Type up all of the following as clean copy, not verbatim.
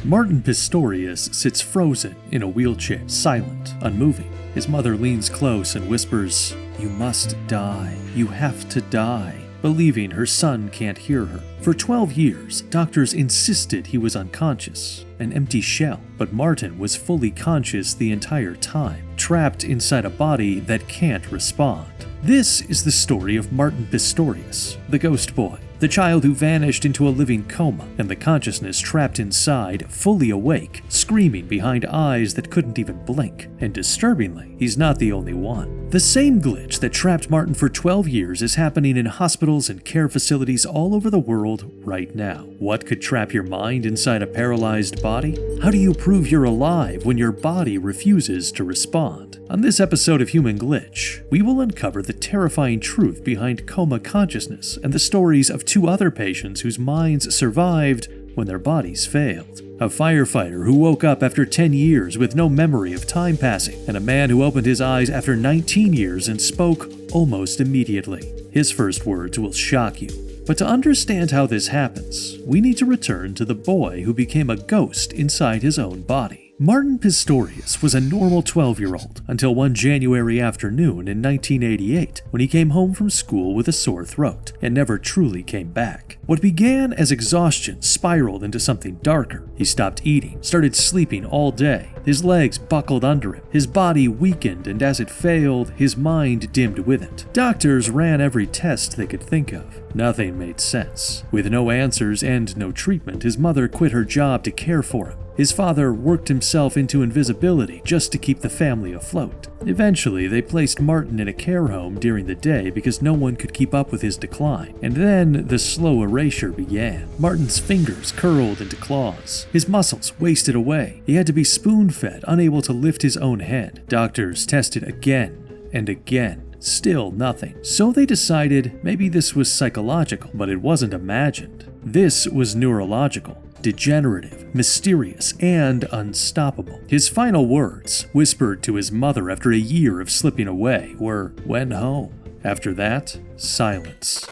Martin Pistorius sits frozen in a wheelchair, silent, unmoving. His mother leans close and whispers, "You must die. You have to die," believing her son can't hear her. For 12 years, doctors insisted he was unconscious, an empty shell, but Martin was fully conscious the entire time, trapped inside a body that can't respond. This is the story of Martin Pistorius, the ghost boy, the child who vanished into a living coma, and the consciousness trapped inside, fully awake, screaming behind eyes that couldn't even blink. And disturbingly, he's not the only one. The same glitch that trapped Martin for 12 years is happening in hospitals and care facilities all over the world right now. What could trap your mind inside a paralyzed body? How do you prove you're alive when your body refuses to respond? On this episode of Human Glitch, we will uncover the terrifying truth behind coma consciousness and the stories of 2 other patients whose minds survived when their bodies failed. A firefighter who woke up after 10 years with no memory of time passing, and a man who opened his eyes after 19 years and spoke almost immediately. His first words will shock you. But to understand how this happens, we need to return to the boy who became a ghost inside his own body. Martin Pistorius was a normal 12-year-old until one January afternoon in 1988 when he came home from school with a sore throat and never truly came back. What began as exhaustion spiraled into something darker. He stopped eating, started sleeping all day. His legs buckled under him, his body weakened, and as it failed, his mind dimmed with it. Doctors ran every test they could think of. Nothing made sense. With no answers and no treatment, his mother quit her job to care for him. His father worked himself into invisibility just to keep the family afloat. Eventually, they placed Martin in a care home during the day because no one could keep up with his decline. And then the slow erasure began. Martin's fingers curled into claws. His muscles wasted away. He had to be spoon-fed, unable to lift his own head. Doctors tested again and again. Still nothing. So they decided maybe this was psychological, but it wasn't imagined. This was neurological. Degenerative, mysterious, and unstoppable. His final words, whispered to his mother after a year of slipping away, were, "When home." After that, silence.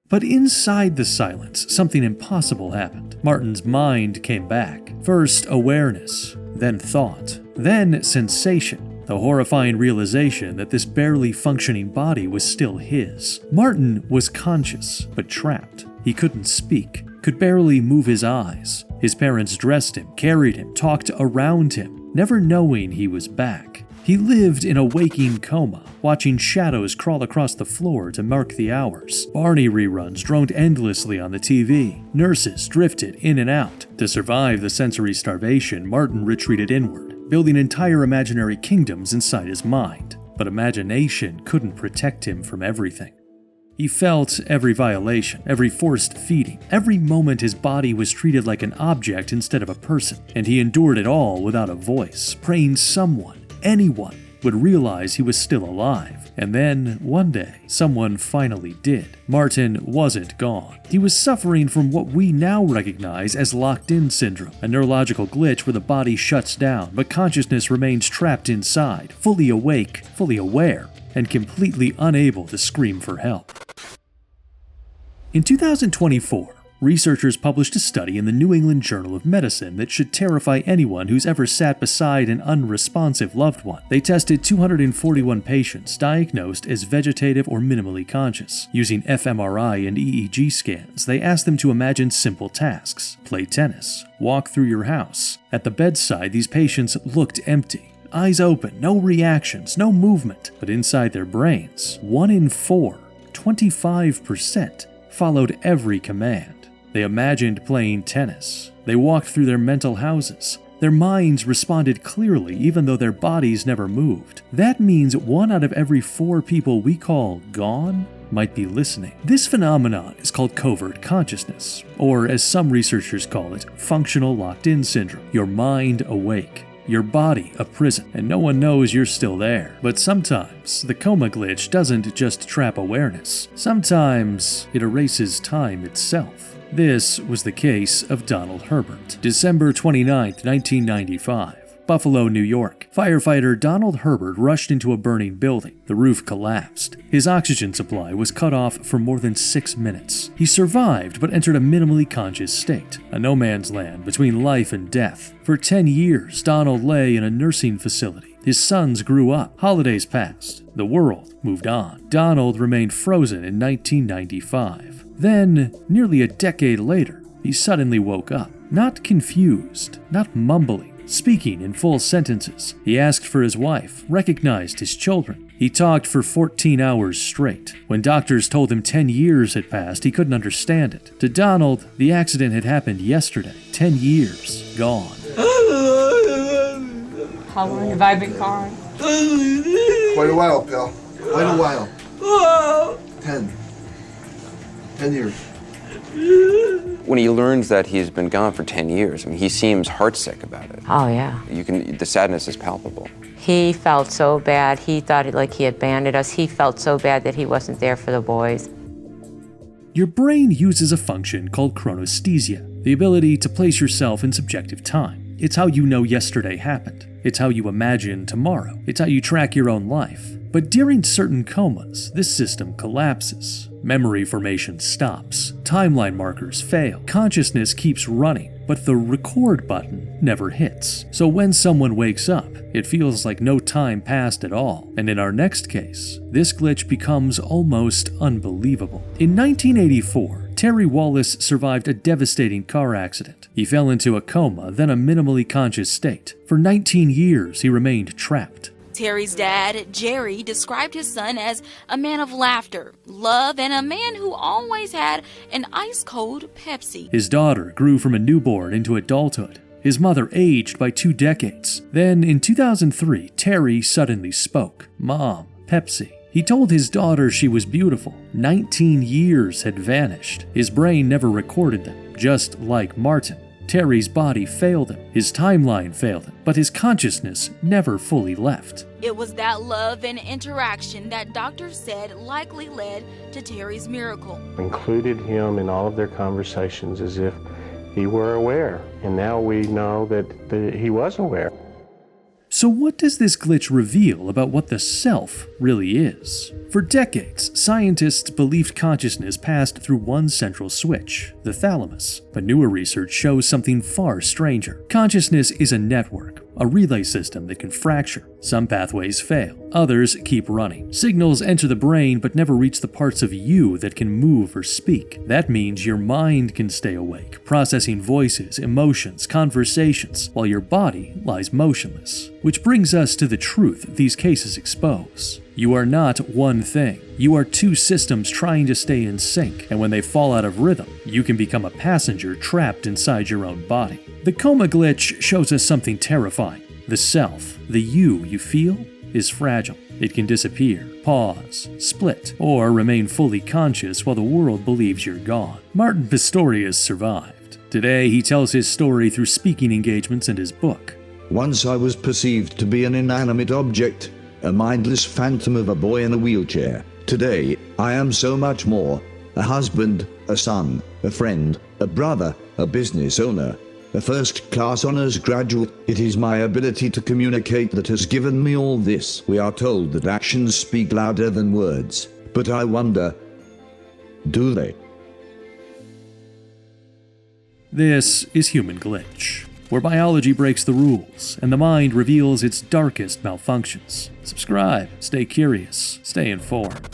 But inside the silence, something impossible happened. Martin's mind came back. First awareness, then thought, then sensation. The horrifying realization that this barely functioning body was still his. Martin was conscious, but trapped. He couldn't speak, could barely move his eyes. His parents dressed him, carried him, talked around him, never knowing he was back. He lived in a waking coma, watching shadows crawl across the floor to mark the hours. Barney reruns droned endlessly on the TV. Nurses drifted in and out. To survive the sensory starvation, Martin retreated inward, building entire imaginary kingdoms inside his mind. But imagination couldn't protect him from everything. He felt every violation, every forced feeding, every moment his body was treated like an object instead of a person, and he endured it all without a voice, praying someone, anyone, would realize he was still alive. And then, one day, someone finally did. Martin wasn't gone. He was suffering from what we now recognize as locked-in syndrome, a neurological glitch where the body shuts down, but consciousness remains trapped inside, fully awake, fully aware, and completely unable to scream for help. In 2024, researchers published a study in the New England Journal of Medicine that should terrify anyone who's ever sat beside an unresponsive loved one. They tested 241 patients diagnosed as vegetative or minimally conscious. Using fMRI and EEG scans, they asked them to imagine simple tasks: play tennis, walk through your house. At the bedside, these patients looked empty. Eyes open, no reactions, no movement. But inside their brains, 1 in 4, 25%, followed every command. They imagined playing tennis. They walked through their mental houses. Their minds responded clearly even though their bodies never moved. That means 1 out of every 4 people we call gone might be listening. This phenomenon is called covert consciousness, or as some researchers call it, functional locked-in syndrome. Your mind awake. Your body a prison, and no one knows you're still there. But sometimes, the coma glitch doesn't just trap awareness. Sometimes, it erases time itself. This was the case of Donald Herbert. December 29, 1995. Buffalo, New York. Firefighter Donald Herbert rushed into a burning building. The roof collapsed. His oxygen supply was cut off for more than 6 minutes. He survived but entered a minimally conscious state, a no man's land between life and death. For 10 years, Donald lay in a nursing facility. His sons grew up. Holidays passed. The world moved on. Donald remained frozen in 1995. Then, nearly a decade later, he suddenly woke up. Not confused, not mumbling, speaking in full sentences. He asked for his wife, recognized his children. He talked for 14 hours straight. When doctors told him 10 years had passed, he couldn't understand it. To Donald, the accident had happened yesterday. 10 years gone. How long have I been gone? Quite a while, pal. Quite a while. 10 years. When he learns that he's been gone for 10 years, I mean, he seems heartsick about it. Oh, yeah. The sadness is palpable. He felt so bad. He thought like he had abandoned us. He felt so bad that he wasn't there for the boys. Your brain uses a function called chronesthesia, the ability to place yourself in subjective time. It's how you know yesterday happened. It's how you imagine tomorrow. It's how you track your own life. But during certain comas, this system collapses. Memory formation stops. Timeline markers fail. Consciousness keeps running, but the record button never hits. So when someone wakes up, it feels like no time passed at all. And in our next case, this glitch becomes almost unbelievable. In 1984, Terry Wallace survived a devastating car accident. He fell into a coma, then a minimally conscious state. For 19 years, he remained trapped. Terry's dad, Jerry, described his son as a man of laughter, love, and a man who always had an ice-cold Pepsi. His daughter grew from a newborn into adulthood. His mother aged by 2 decades. Then, in 2003, Terry suddenly spoke. Mom, Pepsi. He told his daughter she was beautiful. 19 years had vanished. His brain never recorded them, just like Martin. Terry's body failed him, his timeline failed him, but his consciousness never fully left. It was that love and interaction that doctors said likely led to Terry's miracle. Included him in all of their conversations as if he were aware, and now we know that he was aware. So what does this glitch reveal about what the self really is? For decades, scientists believed consciousness passed through one central switch, the thalamus. But newer research shows something far stranger. Consciousness is a network, a relay system that can fracture. Some pathways fail, others keep running. Signals enter the brain but never reach the parts of you that can move or speak. That means your mind can stay awake, processing voices, emotions, conversations, while your body lies motionless. Which brings us to the truth these cases expose. You are not one thing. You are 2 systems trying to stay in sync, and when they fall out of rhythm, you can become a passenger trapped inside your own body. The coma glitch shows us something terrifying. The self, the you feel, is fragile. It can disappear, pause, split, or remain fully conscious while the world believes you're gone. Martin Pistorius survived. Today, he tells his story through speaking engagements and his book. Once I was perceived to be an inanimate object, a mindless phantom of a boy in a wheelchair. Today, I am so much more. A husband, a son, a friend, a brother, a business owner, a first-class honors graduate. It is my ability to communicate that has given me all this. We are told that actions speak louder than words, but I wonder, do they? This is Human Glitch, where biology breaks the rules and the mind reveals its darkest malfunctions. Subscribe, stay curious, stay informed.